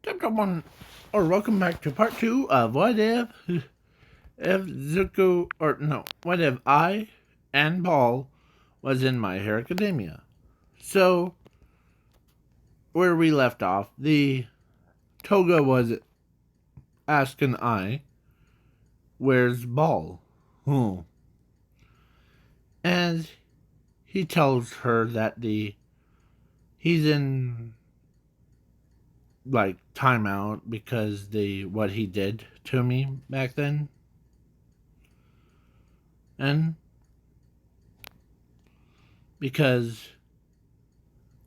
Someone, or welcome back to part two of if Zuko, or no, what if I and Paul was in My Hero Academia? So, where we left off, the Toga was asking I, where's Ball? And he tells her that he's in like timeout because what he did to me back then. And because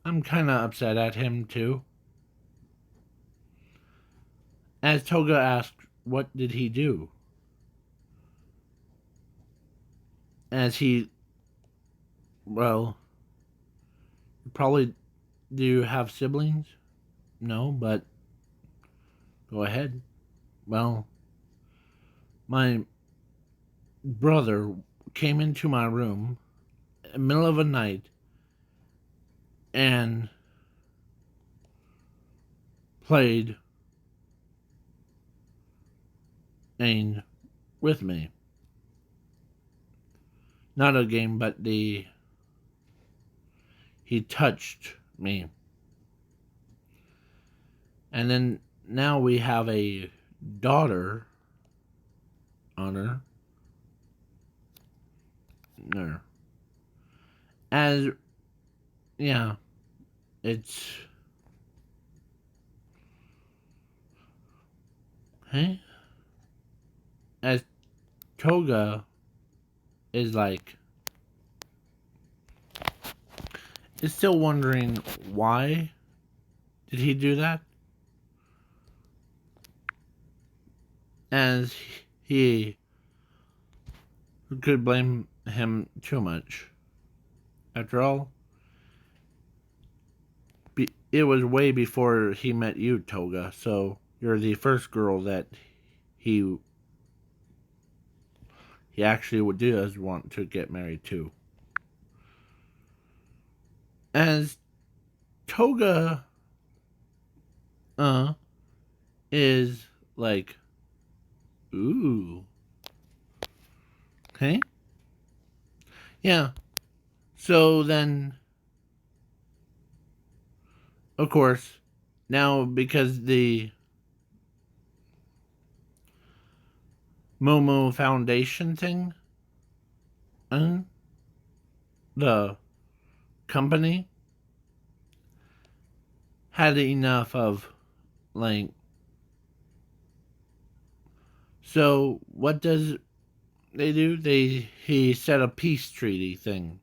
I'm kind of upset at him too. As Toga asked, what did he do? As he, well, probably, do you have siblings? No, but go ahead. Well, my brother came into my room in the middle of the night and played a with me. Not a game, but he touched me. And then now we have a daughter on her. No. As, yeah, it's, hey? As Toga is like, is still wondering why did he do that? As he could blame him too much. After all, it was way before he met you, Toga, so you're the first girl that he actually does want to get married to. As Toga is like, ooh, okay, yeah. So then, of course, now because the Momo Foundation thing, the company had enough of, like, so what does they do? He set a peace treaty thing.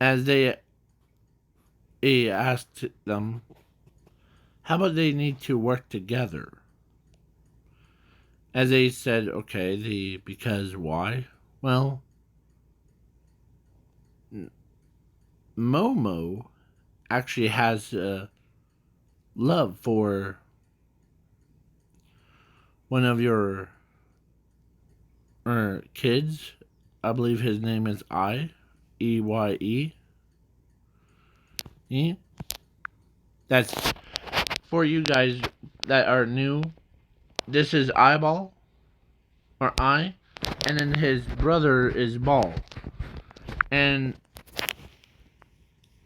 As he asked them, how about they need to work together? As they said, okay, because why? Well, Momo actually has love for one of your kids. I believe his name is Eye. That's for you guys that are new. This is Eyeball or Eye, and then his brother is Ball, and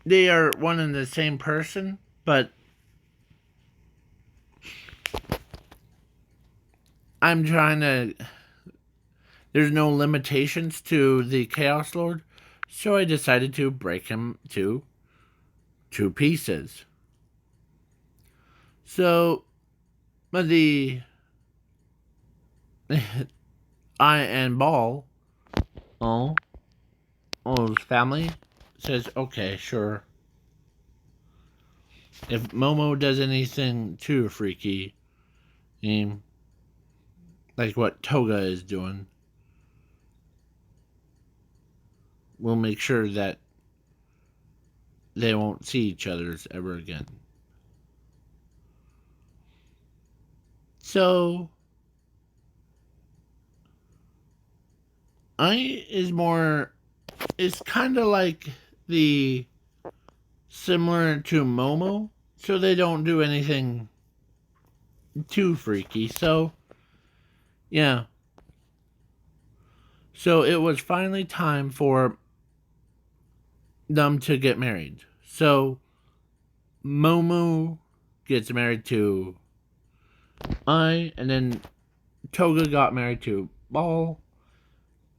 they are one and the same person, but I'm trying to. There's no limitations to the Chaos Lord, so I decided to break him to two pieces. So, but the I and Ball, oh, his family says, okay, sure. If Momo does anything too freaky, like what Toga is doing, we'll make sure that they won't see each other ever again. So, I is more, it's kind of like the, similar to Momo, so they don't do anything too freaky. So, yeah. So it was finally time for them to get married. So Momo gets married to and then Toga got married to Ball,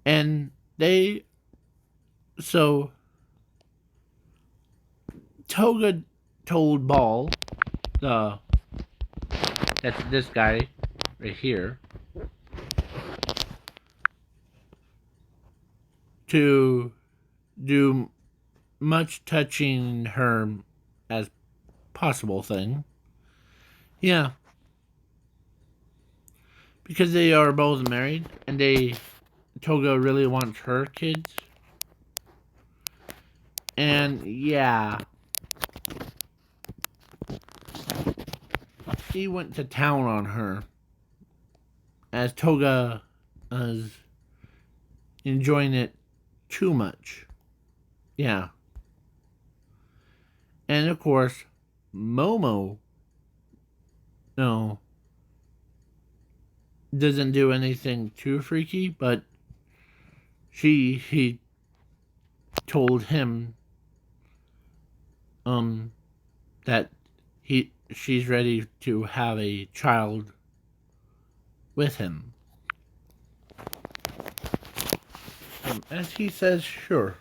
and they so Toga told Ball, the that's this guy right here, to do much touching her as possible thing. Yeah, because they are both married, and Toga really wants her kids, and yeah, he went to town on her as Toga is enjoying it too much. Yeah. And of course, Momo, no, doesn't do anything too freaky, but he told him that she's ready to have a child with him. As he says, sure.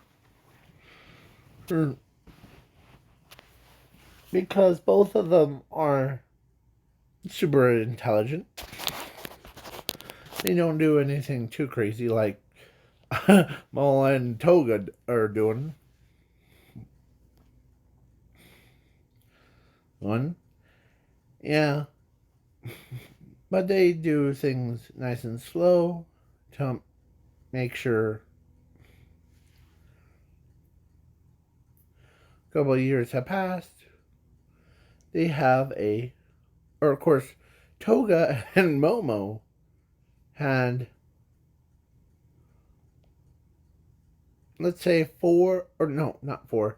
Sure. Because both of them are super intelligent. They don't do anything too crazy like Mola and Toga are doing. One. Yeah. But they do things nice and slow to make sure a couple of years have passed. They have or of course, Toga and Momo had, let's say, four, or no, not four.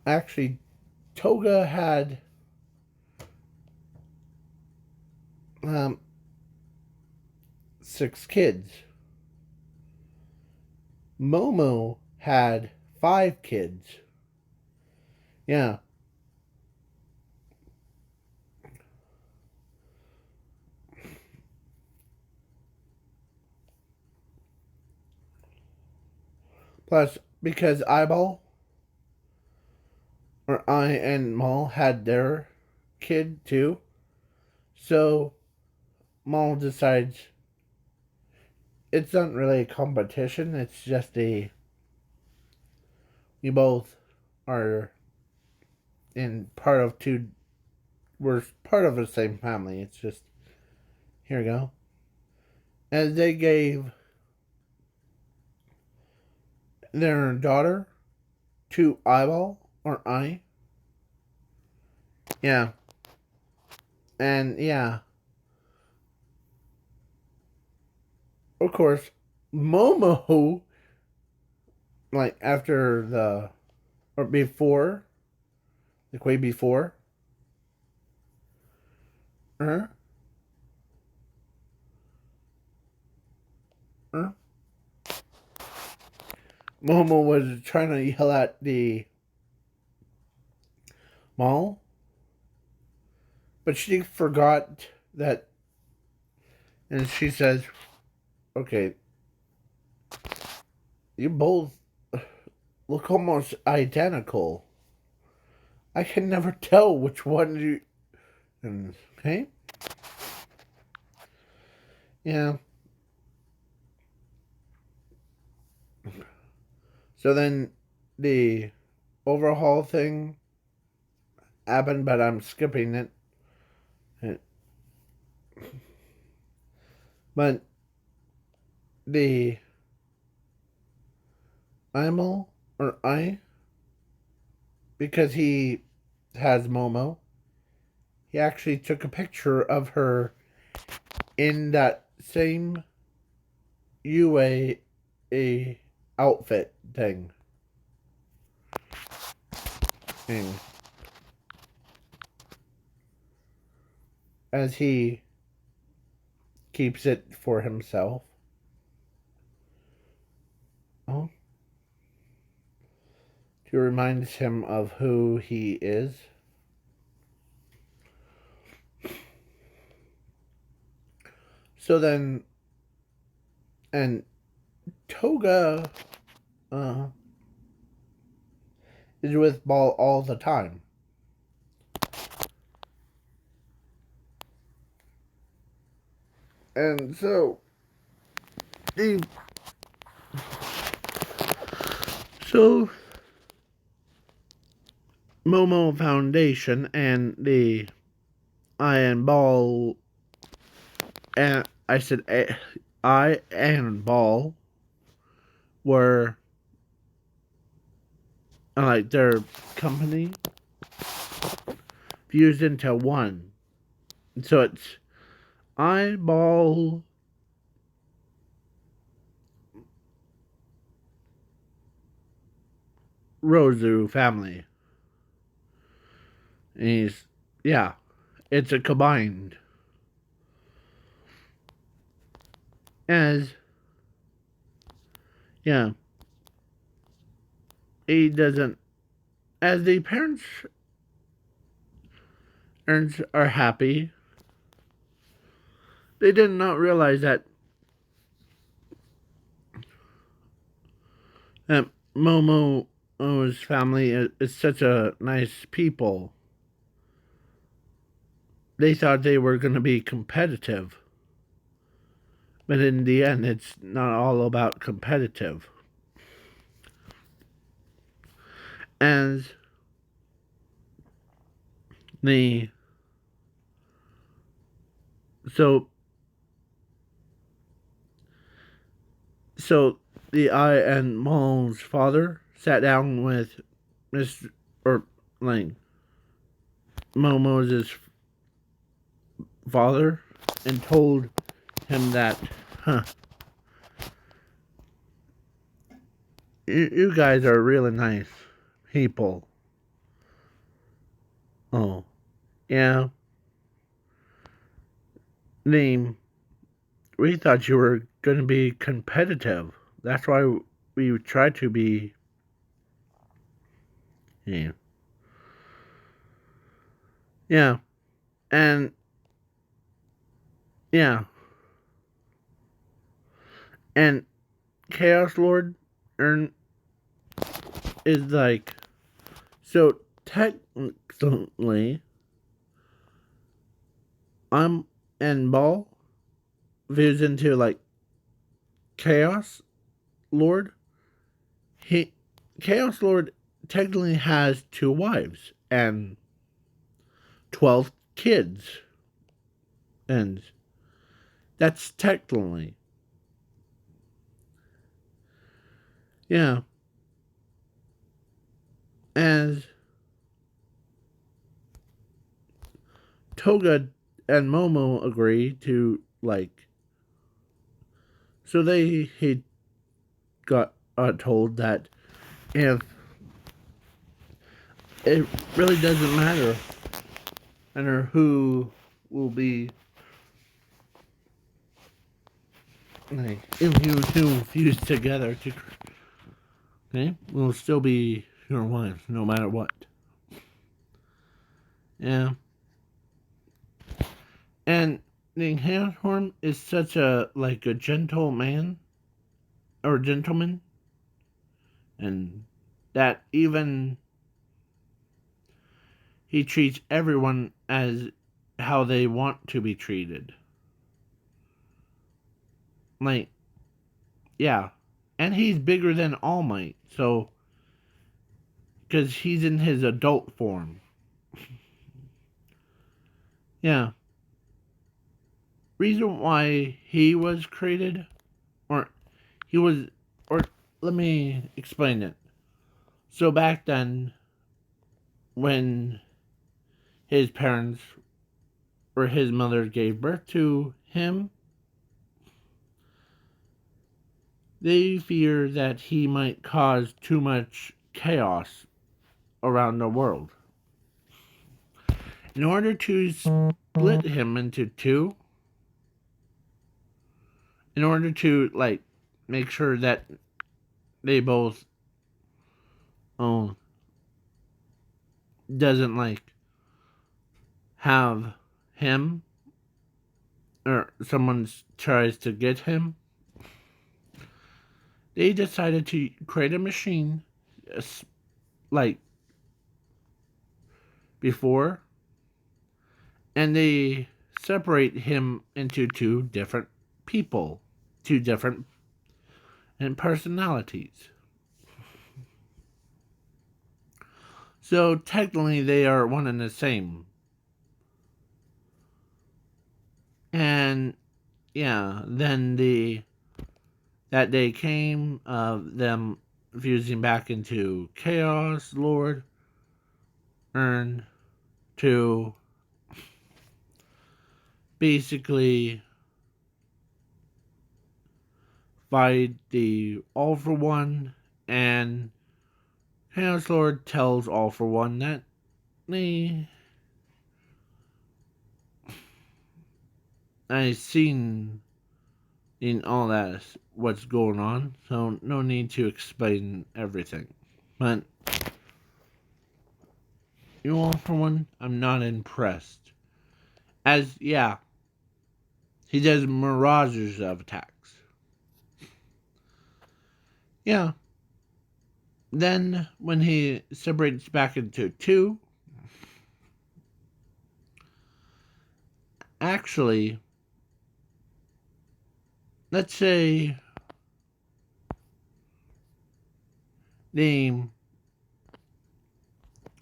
Actually, Toga had 6 kids. Momo had 5 kids. Yeah. Plus, because I and Maul had their kid too. So Maul decides it's not really a competition, it's just we both are we're part of the same family. It's just, here we go. As they gave their daughter to Eyeball, or I. Yeah. And yeah. Of course, Momo, like after or before, like way before, uh, uh, Momo was trying to yell at the Maul, but she forgot that, and she says, okay, you both look almost identical. I can never tell which one you. Okay? Yeah. So then the overhaul thing happened, but I'm skipping it. But the Imal, or because he has Momo, he actually took a picture of her in that same UA outfit thing. And as he keeps it for himself, oh, to remind him of who he is. So then, and Toga uh, is with Ball all the time. And so, the so Momo Foundation and the I and Ball, and I said I and Ball were like their company fused into one. So it's I, Ball, Rozu family. And he's, yeah, it's a combined. As, yeah, he doesn't, as the parents are happy, they did not realize that Momo's family is such a nice people. They thought they were going to be competitive. But in the end, it's not all about competitive. As the so so the I and Momo's father sat down with Mr. or like Momo's father and told him that, huh, you guys are really nice people. Oh, yeah. Name, we thought you were going to be competitive. That's why we tried to be. Yeah. Yeah. And, yeah. And Chaos Lord earn is like, so technically, I'm and Ball views into like Chaos Lord. He Chaos Lord technically has 2 wives and 12 kids, and that's technically, yeah. As Toga and Momo agree to like, so he got told that if it really doesn't matter who will be like if you two fuse together to, okay, will still be your wife no matter what. Yeah. And the Hanshorn is such a like a gentle man or gentleman, and that even he treats everyone as how they want to be treated. Like, yeah. And he's bigger than All Might, so because he's in his adult form. Yeah. Reason why he was created, or he was, or let me explain it. So back then, when his parents or his mother gave birth to him, they fear that he might cause too much chaos around the world. In order to split him into two, in order to like make sure that they both doesn't like have him or someone tries to get him, they decided to create a machine like before, and they separate him into two different people, two different personalities. So technically, they are one and the same. And yeah, then that day came of them fusing back into Chaos Lord Earn to basically fight the All for One, and Chaos Lord tells All for One that they I seen in all that what's going on, so no need to explain everything. But you All for One, I'm not impressed. As yeah, he does mirages of attacks. Yeah. Then when he separates back into two, actually, let's say the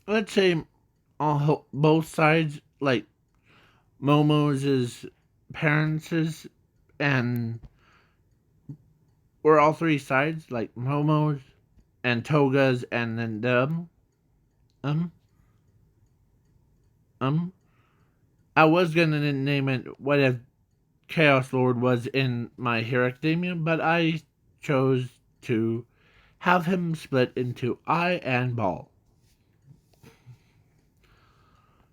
let's say all both sides, like Momo's parents' and or all three sides, like Momo's and Toga's and then them. Um um I was gonna name it what if Chaos Lord was in My Hero Academia, but I chose to have him split into I and Ball.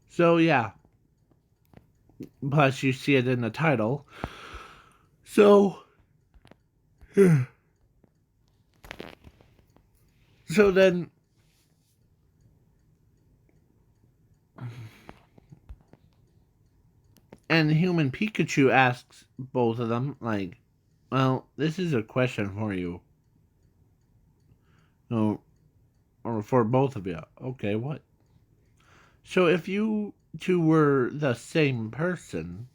So yeah. Plus you see it in the title. So so then and Human Pikachu asks both of them, like, well, this is a question for you. No, or for both of you. Okay, what? So if you two were the same person,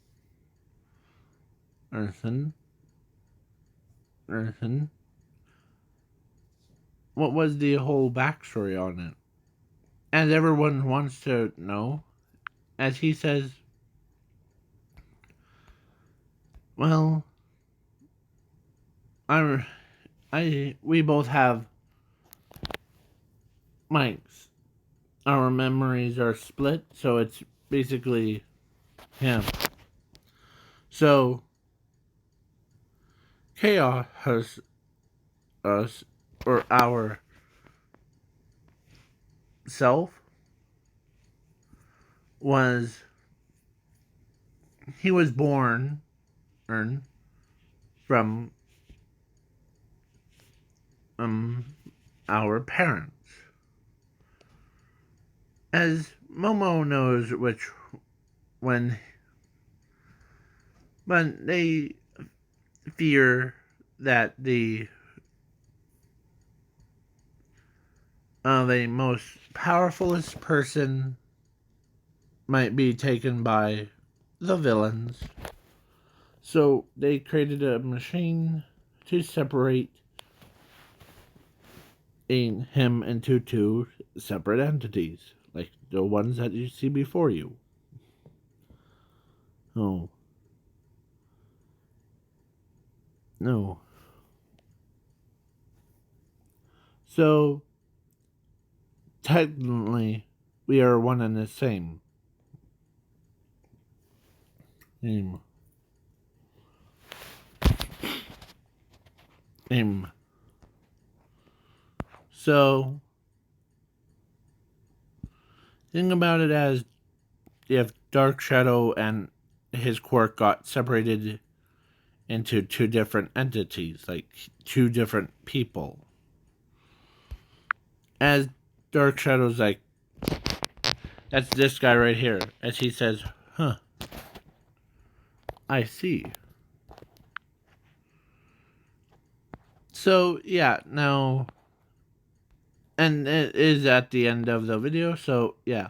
Earthen, what was the whole backstory on it? As everyone wants to know, as he says, well, we both have mics. Our memories are split, so it's basically him. So chaos has us or our self was he was born from our parents. As Momo knows which when but they fear that the most powerfulest person might be taken by the villains. So they created a machine to separate him into two separate entities, like the ones that you see before you. Oh. No. So, technically, we are one and the same. Aim. Aim. So, Think about it as if Dark Shadow and his quirk got separated into two different entities, like two different people. As Dark Shadow's like, that's this guy right here. As he says, huh, I see. So, yeah, now, and it is at the end of the video, so, yeah.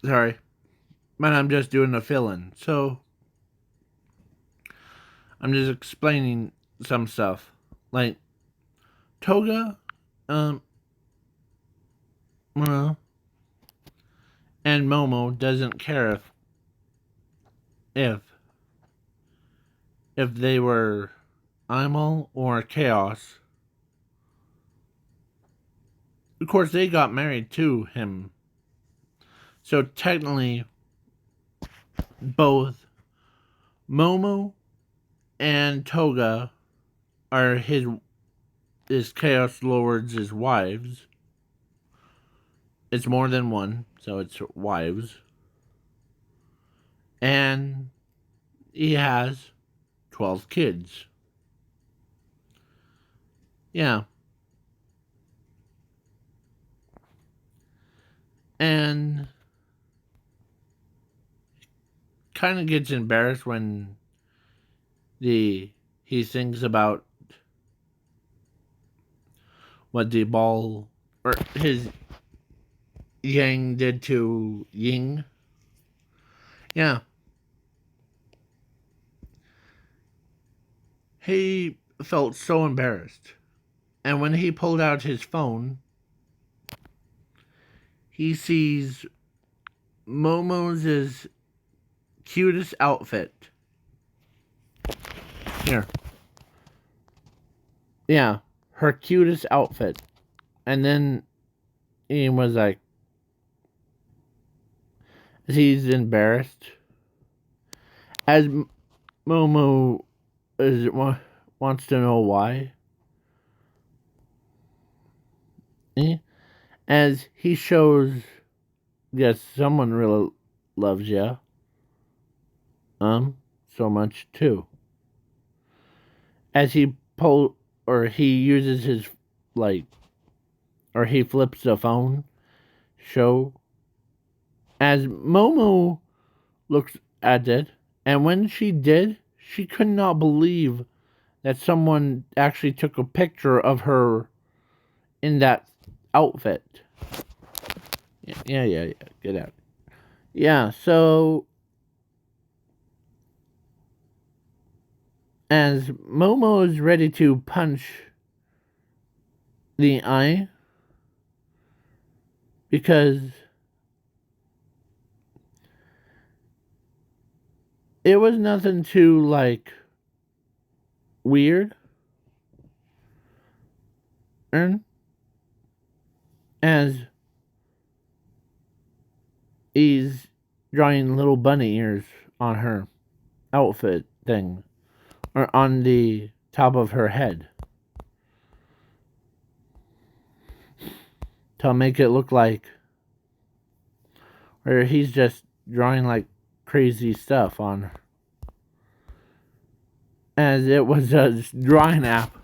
Sorry. But I'm just doing a fill-in. So, I'm just explaining some stuff. Like, Toga, well, and Momo doesn't care if they were Aimal or Chaos. Of course, they got married to him. So technically, both Momo and Toga are his Chaos Lord's wives. It's more than one, so it's wives. And he has 12 kids. Yeah. And kind of gets embarrassed when he thinks about what the ball or his Yang did to Ying. Yeah. He felt so embarrassed. And when he pulled out his phone, he sees Momo's cutest outfit. Here. Yeah, her cutest outfit. And then he was like, he's embarrassed. As Momo wants to know why. As he shows, yes, someone really loves you. So much too. As he he uses his, or he flips the phone, show. As Momo looks at it, and when she did, she could not believe that someone actually took a picture of her in that outfit. Yeah. Get out. Yeah, so as Momo is ready to punch the eye, because it was nothing too, weird. As he's drawing little bunny ears on her outfit thing, or on the top of her head, to make it look like, or he's just drawing crazy stuff on her. As it was a drawing app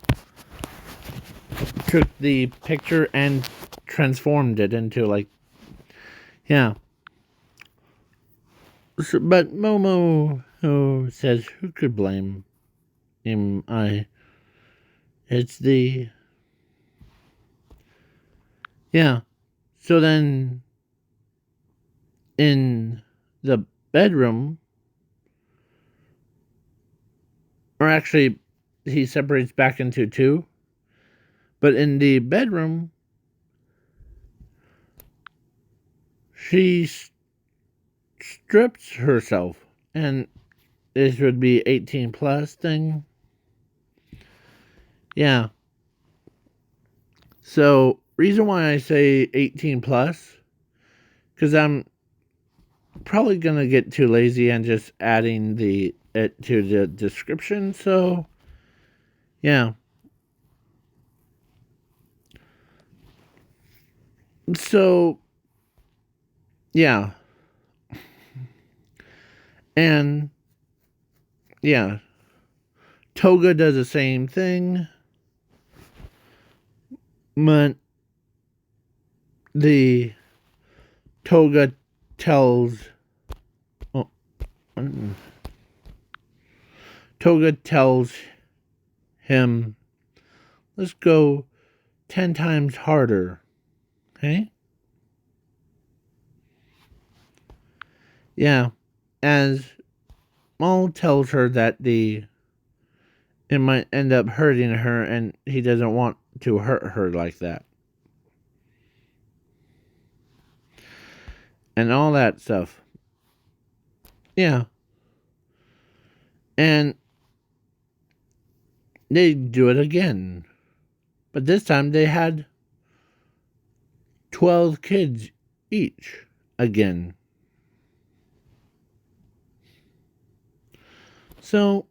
took the picture and transformed it into yeah. So, but Momo says, who could blame him? It's the, yeah. So then in the bedroom, or actually he separates back into two, but in the bedroom, she strips herself, and this would be 18 plus thing. Yeah. So, reason why I say 18 plus, because I'm probably gonna get too lazy and just adding it to the description. So, yeah. So yeah. And yeah, Toga does the same thing, but the Toga tells oh, Toga tells him, let's go 10 times harder. Okay? Yeah. As Maul tells her that it might end up hurting her and he doesn't want to hurt her like that. And all that stuff. Yeah. And they do it again. But this time they had 12 kids each again. So,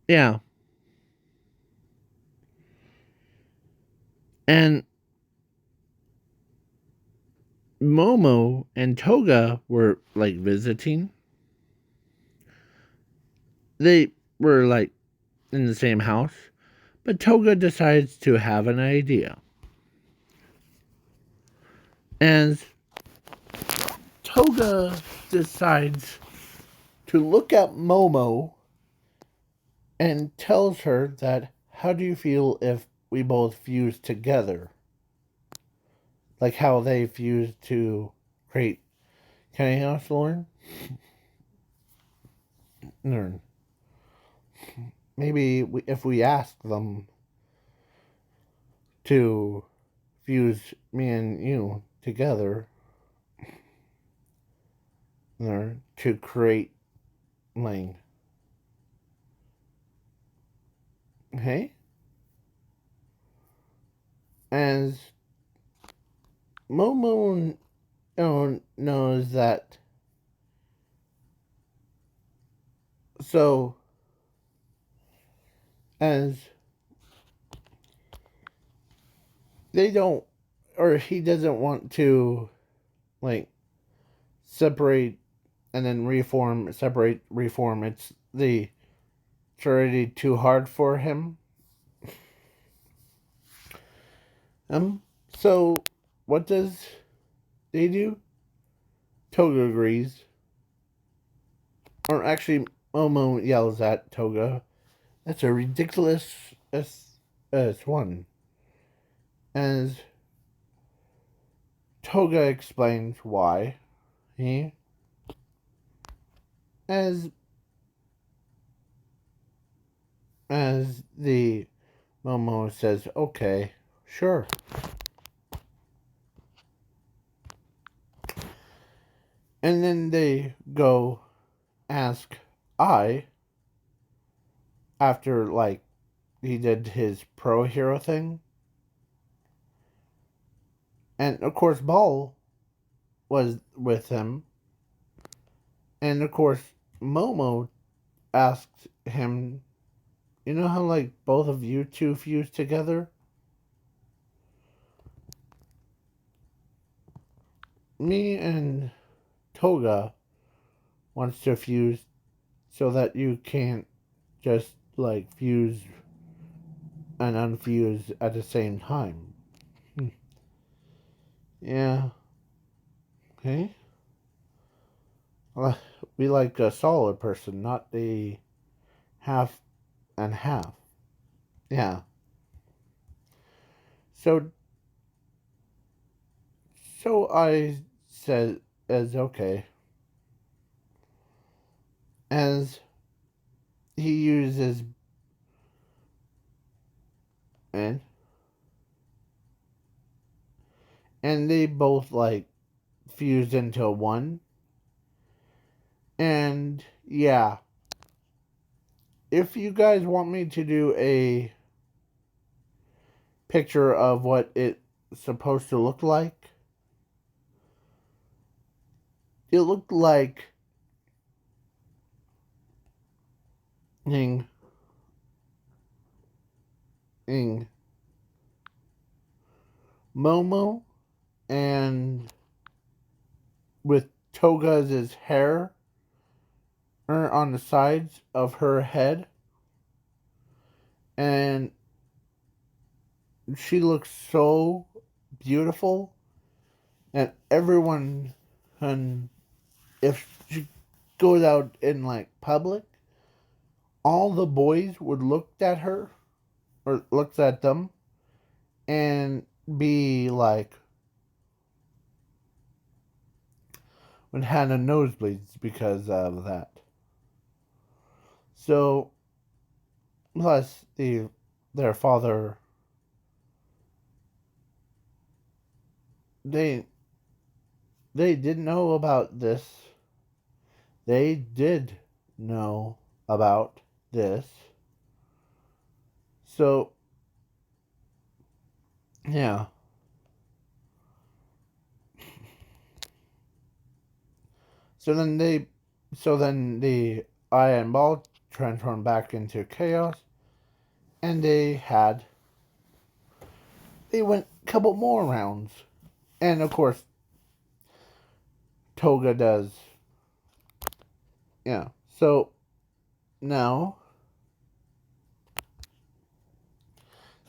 yeah. And Momo and Toga were like visiting. They were like in the same house, but Toga decides to have an idea. And Toga decides to look at Momo and tells her that, how do you feel if we both fuse together? Like how they fused to create Chaos Lord? Learn. Maybe if we ask them to fuse me and you together, to create Lane. Okay? As Momo knows that, so as they don't, or he doesn't want to like separate and then reform, separate, reform. It's already too hard for him. So what does they do? Toga agrees. Or actually, Momo yells at Toga, that's a ridiculous one. As Toga explains why. He, as the Momo says, okay, sure. And then they go ask I, after like he did his pro hero thing. And of course Ball was with him. And of course Momo asked him, you know how like both of you two fuse together? Me and Toga wants to fuse so that you can't just like fuse and unfuse at the same time. Yeah. Okay. We like a solid person, not the half and half. Yeah. So I said as okay. As he uses and they both like fused into one. And yeah. If you guys want me to do a picture of what it's supposed to look like, it looked like Ing Momo and with Toga's hair on the sides of her head, and she looks so beautiful, and everyone, and if she goes out in like public, all the boys would look at her or looks at them and be like, would have nosebleeds because of that. So plus their father, they didn't know about this. They did know about this. So yeah. So then the Eye and Ball transformed back into chaos, and they went a couple more rounds, and of course Toga does. Yeah. So now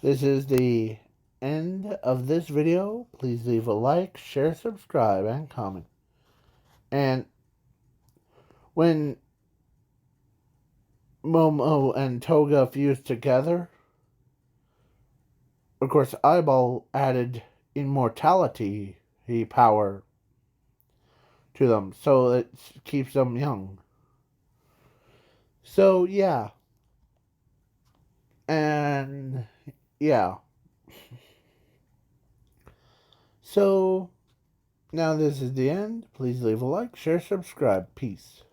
this is the end of this video. Please leave a like, share, subscribe, and comment. And when Momo and Toga fused together, of course, Eyeball added immortality power to them, so it keeps them young. So yeah, and yeah. So now this is the end. Please leave a like, share, subscribe. Peace.